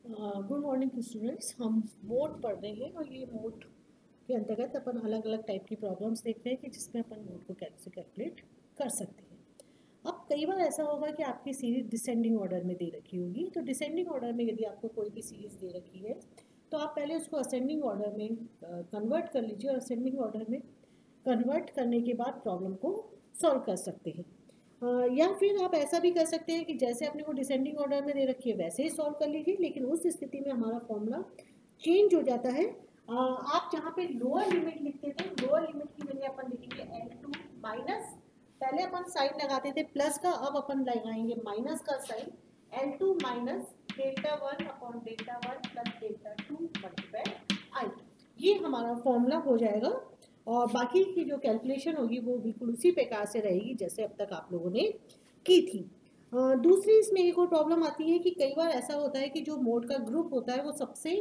Good morning students. हम mode पढ़ रहे हैं और ये मोड के अंतर्गत अपन अलग अलग टाइप की प्रॉब्लम्स देख रहे हैं कि जिसमें अपन मोड को कैसे कैलकुलेट कर सकते हैं। अब कई बार ऐसा होगा कि आपकी सीरीज डिसेंडिंग ऑर्डर में दे रखी होगी, तो डिसेंडिंग ऑर्डर में यदि आपको कोई भी सीरीज दे रखी है तो आप पहले उसको असेंडिंग ऑर्डर में कन्वर्ट कर लीजिए और असेंडिंग ऑर्डर में कन्वर्ट करने के बाद प्रॉब्लम को सॉल्व कर सकते हैं। या फिर आप ऐसा भी कर सकते हैं कि जैसे अपने को डिसेंडिंग ऑर्डर में दे रखी है वैसे ही सॉल्व कर लीजिए, लेकिन उस स्थिति में हमारा फॉर्मूला चेंज हो जाता है। आप जहाँ पे लोअर लिमिट लिखते थे, लोअर लिमिट की जगह अपन लिखेंगे L2 माइनस, पहले अपन साइन लगाते थे प्लस का, अब अपन लगाएंगे माइनस का sign. L2 minus delta 1 upon delta 1 plus delta 2 multiply I, ये हमारा फॉर्मूला हो जाएगा। और बाकी की जो कैलकुलेशन होगी वो बिल्कुल उसी प्रकार से रहेगी जैसे अब तक आप लोगों ने की थी। दूसरी इसमें एक और प्रॉब्लम आती है कि कई बार ऐसा होता है कि जो मोड का ग्रुप होता है वो सबसे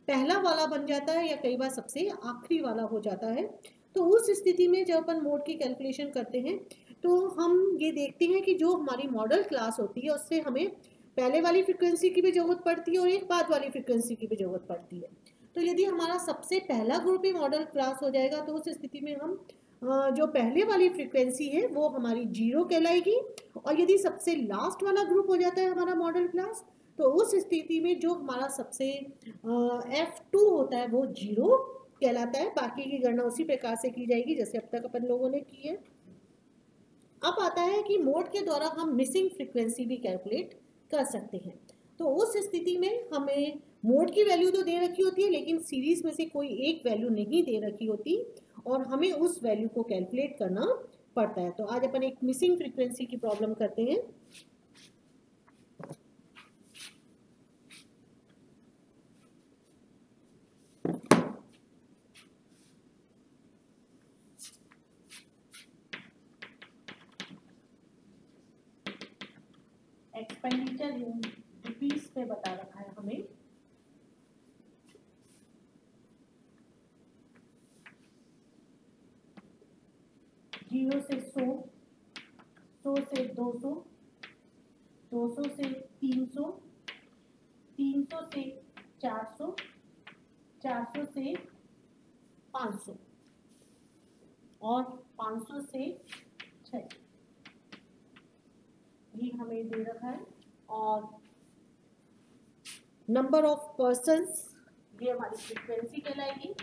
पहला वाला बन जाता है या कई बार सबसे आखिरी वाला हो जाता है। तो उस स्थिति में जब अपन मोड की कैलकुलेशन करते हैं तो हम ये देखते हैं कि जो हमारी मॉडल क्लास होती है उससे हमें पहले वाली फ्रिक्वेंसी की भी जरूरत पड़ती है और एक बाद वाली फ्रिक्वेंसी की भी जरूरत पड़ती है। तो यदि हमारा सबसे पहला ग्रुप ही मॉडल क्लास हो जाएगा तो उस स्थिति में हम जो पहले वाली फ्रिक्वेंसी है वो हमारी 0 कहलाएगी। और यदि सबसे लास्ट वाला ग्रुप हो जाता है हमारा मॉडल क्लास तो उस स्थिति में जो हमारा सबसे F2 होता है वो 0 कहलाता है। बाकी की गणना उसी प्रकार से की जाएगी जैसे अब तक अपन लोगों ने की है। अब आता है कि मोड के द्वारा हम मिसिंग फ्रीक्वेंसी भी कैलकुलेट कर सकते हैं। तो उस स्थिति में हमें मोड की वैल्यू तो दे रखी होती है लेकिन सीरीज में से कोई एक वैल्यू नहीं दे रखी होती और हमें उस वैल्यू को कैलकुलेट करना पड़ता है। तो आज अपन एक मिसिंग फ्रीक्वेंसी की प्रॉब्लम करते हैं। एक्सपेंडिचर इन रुपीस में बता रखा है हमें। जीरो से 100, 100 से 200, 200 से 300, 300 से 400, 400 से 500 और 500 से 6, ये हमें दे रखा है। और नंबर ऑफ पर्सन्स, ये हमारी फ्रीक्वेंसी कहलाएगी।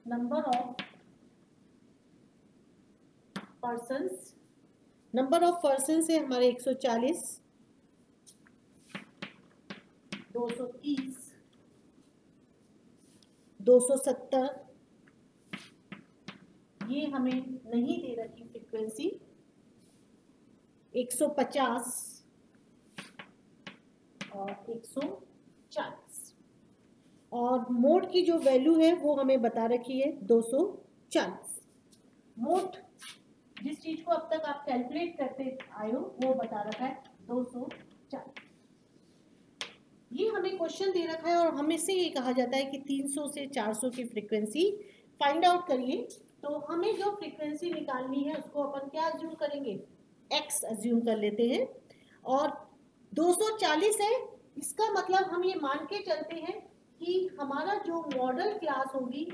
Number of persons, number of persons है हमारे 140, 230, 270, ये हमें नहीं दे रखी फ्रीक्वेंसी, 150 और 140। और मोड की जो वैल्यू है वो हमें बता रखी है 240। मोड जिस चीज को अब तक आप कैलकुलेट करते आए हो वो बता रखा है 240। ये हमें क्वेश्चन दे रखा है और हमें से ये कहा जाता है कि 300 से 400 की फ्रीक्वेंसी फाइंड आउट करिए। तो हमें जो फ्रीक्वेंसी निकालनी है उसको अपन क्या अज्यूम करेंगे, x अज्यूम कर लेते हैं। और 240 है, इसका मतलब हम ये मान के चलते हैं कि हमारा जो मॉडल क्लास होगी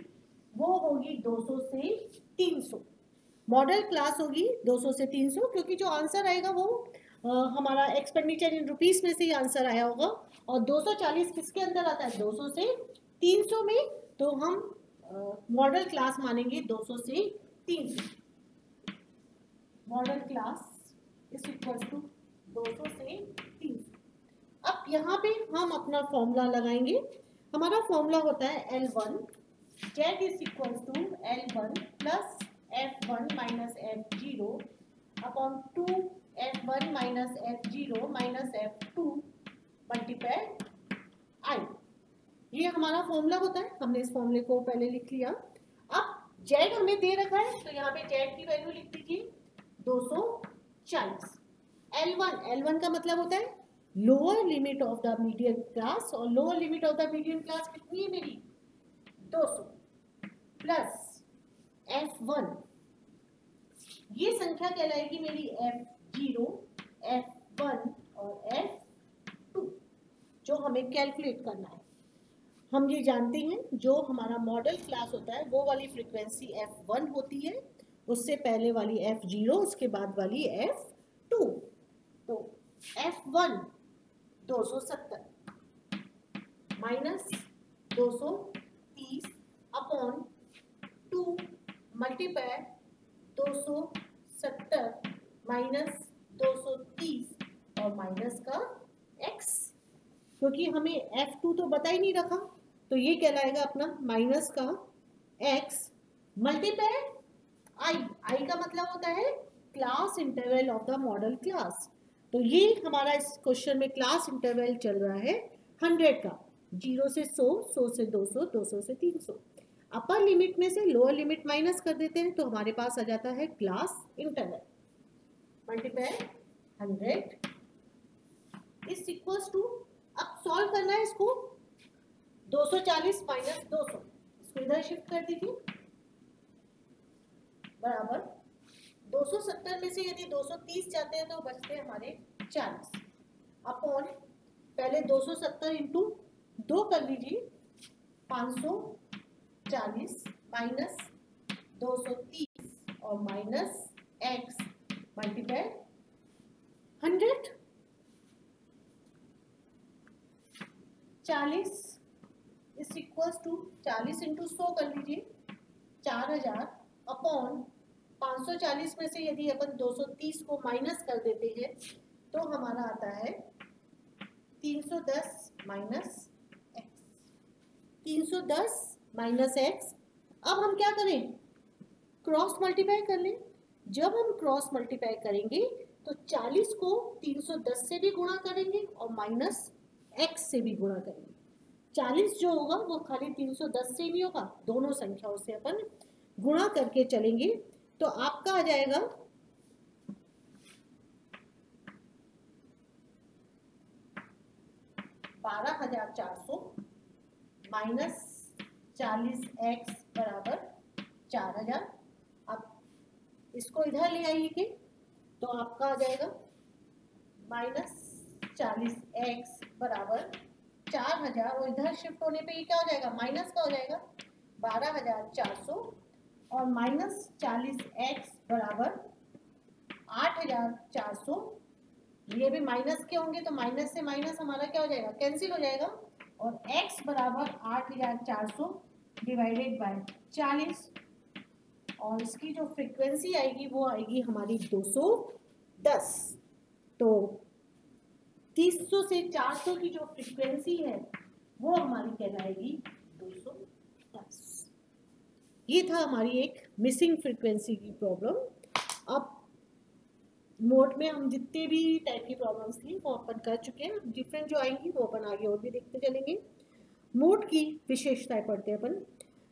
वो होगी 200 से 300। मॉडल क्लास होगी 200 से 300 क्योंकि जो आंसर आएगा वो हमारा एक्सपेंडिचर इन रुपीस में से ही आंसर आया होगा। और 240 किसके अंदर आता है, 200 से 300 में। तो हम मॉडल क्लास मानेंगे 200 से 300। Modal class is equal to 200 से 300। अब यहाँ पे हम अपना फॉर्मूला लगाएंगे। हमारा फॉर्मूला होता है L1 Z is equal to L1 plus F1 minus F0 upon 2 F1 minus F0 minus F2 multiply I। ये हमारा फॉर्मूला होता है, हमने इस फॉर्मूले को पहले लिख लिया। अब Z हमें दे रखा है तो यहाँ पे Z की वैल्यू लिख दीजिए 240। L1 का मतलब होता है lower limit of the median class, और lower limit of the median class कितनी है मेरी, 200 प्लस F1, ये संख्या कहलाएगी मेरी F0, F1 और F2, जो हमें कैलकुलेट करना है। हम ये जानते हैं जो हमारा मॉडल क्लास होता है वो वाली फ्रीक्वेंसी f1 होती है, उससे पहले वाली f0, उसके बाद वाली f2। तो f1 270 minus 230 upon 2 multiply 270 minus 230 और माइनस का x, क्योंकि हमें f2 तो बता ही नहीं रखा, तो ये कहलाएगा अपना माइनस का x मल्टीप्लाई i का मतलब होता है class interval of the model class. तो ये हमारा इस क्वेश्चन में क्लास इंटरवल चल रहा है 100 का, 0 से 100, 100 से 200, 200 से 300। अपर लिमिट में से लोअर लिमिट माइनस कर देते हैं तो हमारे पास आ जाता है class interval multiply 100 is equals to, अब सॉल्व करना है इसको, 240 माइनस 200, इसको इधर शिफ्ट कर दीजिए, बराबर 270 में से यदि 230 जाते हैं तो बचते हैं हमारे 40 अपॉन, पहले 270 इंटू 2 कर लीजिए, 540 माइनस 230 और minus x multiply 100, 40 is equals to 40 into 100 कर लीजिए, 4000 अपॉन 540 में से यदि अपन 230 को माइनस कर देते हैं तो हमारा आता है 310 माइनस एक्स, 310 माइनस एक्स। अब हम क्या करें, क्रॉस मल्टीप्लाई कर लें। जब हम क्रॉस मल्टीप्लाई करेंगे तो 40 को 310 से भी गुणा करेंगे और माइनस एक्स से भी गुणा करेंगे। 40 जो होगा वो खाली 310 से नहीं होगा, दोनों संख्याओं से अपन गुणा करके चलेंगे, तो आपका आ जाएगा 12,400 माइनस 40x बराबर 4000। अब इसको इधर ले आइए तो आपका आ जाएगा माइनस 40x बराबर 4000, और इधर शिफ्ट होने पे ये क्या हो जाएगा, माइनस का हो जाएगा 12,400 और माइनस 40x बराबर 8,400। ये भी माइनस के होंगे तो माइनस से माइनस हमारा क्या हो जाएगा, कैंसिल हो जाएगा, और x बराबर 8,400 डिवाइडेड बाय 40, और इसकी जो फ्रीक्वेंसी आएगी वो आएगी हमारी 210। तो 300 से 400 की जो फ्रीक्वेंसी है वो हमारी कहलाएगी 210। ये था हमारी एक मिसिंग फ्रीक्वेंसी की प्रॉब्लम। अब मोड में हम जितने भी टाइप की प्रॉब्लम्स थी वो अपन कर चुके हैं, डिफरेंट जो आएंगी वो अपन आगे और भी देखते चलेंगे। मोड की विशेषताएं पढ़ते हैं अपन।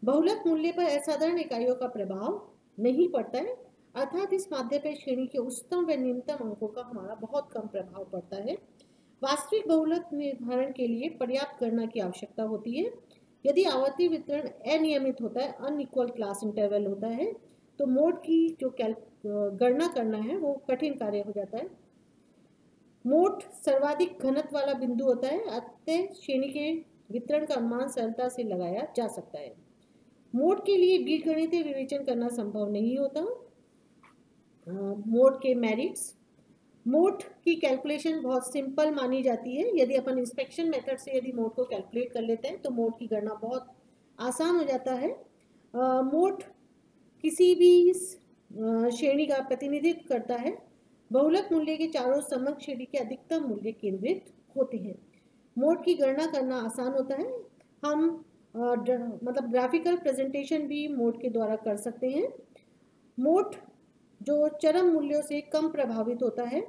बहुलक मूल्य पर असाधारण इकाइयों का प्रभाव नहीं पड़ता है, अर्थात इस माध्यिक श्रेणी के उच्चतम व निम्नतम अंकों का हमारा बहुत कम प्रभाव पड़ता है। वास्तविक बहुलक निर्धारण के लिए पर्याप्त गणना की आवश्यकता होती है। यदि आवर्ती वितरण अनियमित होता है, अनइक्वल क्लास इंटरवल होता है, तो मोड की जो गणना करना है वो कठिन कार्य हो जाता है। मोड सर्वाधिक घनत्व वाला बिंदु होता है, अतः श्रेणी के वितरण का अनुमान सरलता से लगाया जा सकता है। मोड के लिए बीजगणितीय विवेचन करना संभव नहीं होता। मोड के मेरिट्स, मोड की कैलकुलेशन बहुत सिंपल मानी जाती है। यदि अपन इंस्पेक्शन मेथड से यदि मोड को कैलकुलेट कर लेते हैं तो मोड की गणना बहुत आसान हो जाता है। मोड किसी भी श्रेणी का प्रतिनिधित्व करता है। बहुलक मूल्य के चारों समग्र श्रेणी के अधिकतम मूल्य केंद्रित होते हैं। मोड की गणना करना आसान होता है। हम मतलब ग्राफिकल प्रेजेंटेशन भी मोड के द्वारा कर सकते हैं। मोड जो चरम मूल्यों से कम प्रभावित होता है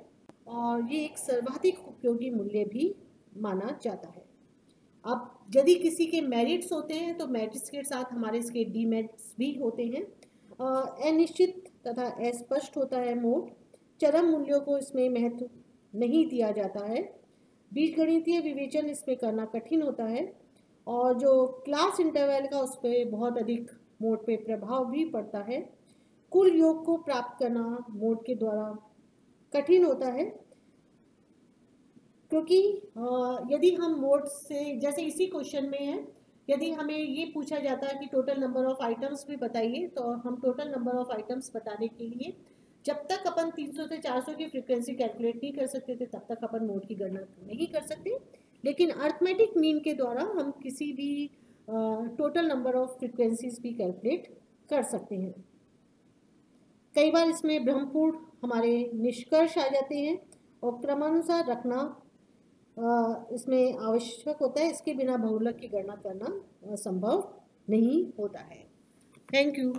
और ये एक सर्वाधिक उपयोगी मूल्य भी माना जाता है। अब यदि किसी के मेरिट्स होते हैं तो मेरिट्स के साथ हमारे इसके डीमेरिट्स भी होते हैं। अनिश्चित तथा अस्पष्ट होता है मोड। चरम मूल्यों को इसमें महत्व नहीं दिया जाता है। बीजगणितीय विवेचन इसमें करना कठिन होता है, और जो क्लास इंटरवल का उस पर बहुत अधिक मोड पे प्रभाव भी पड़ता है। कुल योग को प्राप्त करना मोड के द्वारा कठिन होता है। क्योंकि यदि हम मोड से, जैसे इसी क्वेश्चन में है, यदि हमें ये पूछा जाता है कि टोटल नंबर ऑफ आइटम्स भी बताइए, तो हम टोटल नंबर ऑफ आइटम्स बताने के लिए जब तक अपन 300 से 400 की फ्रीक्वेंसी कैलकुलेट नहीं कर सकते थे तब तक अपन मोड की गणना नहीं कर सकते। लेकिन अर्थमेटिक मीन के द्वारा हम किसी भी टोटल नंबर ऑफ फ्रीक्वेंसीज भी कैलकुलेट कर सकते हैं। कई बार इसमें भ्रमपूर्ण हमारे निष्कर्ष आ जाते हैं और क्रमानुसार रखना इसमें आवश्यक होता है। इसके बिना बहुलक की गणना करना संभव नहीं होता है। Thank you.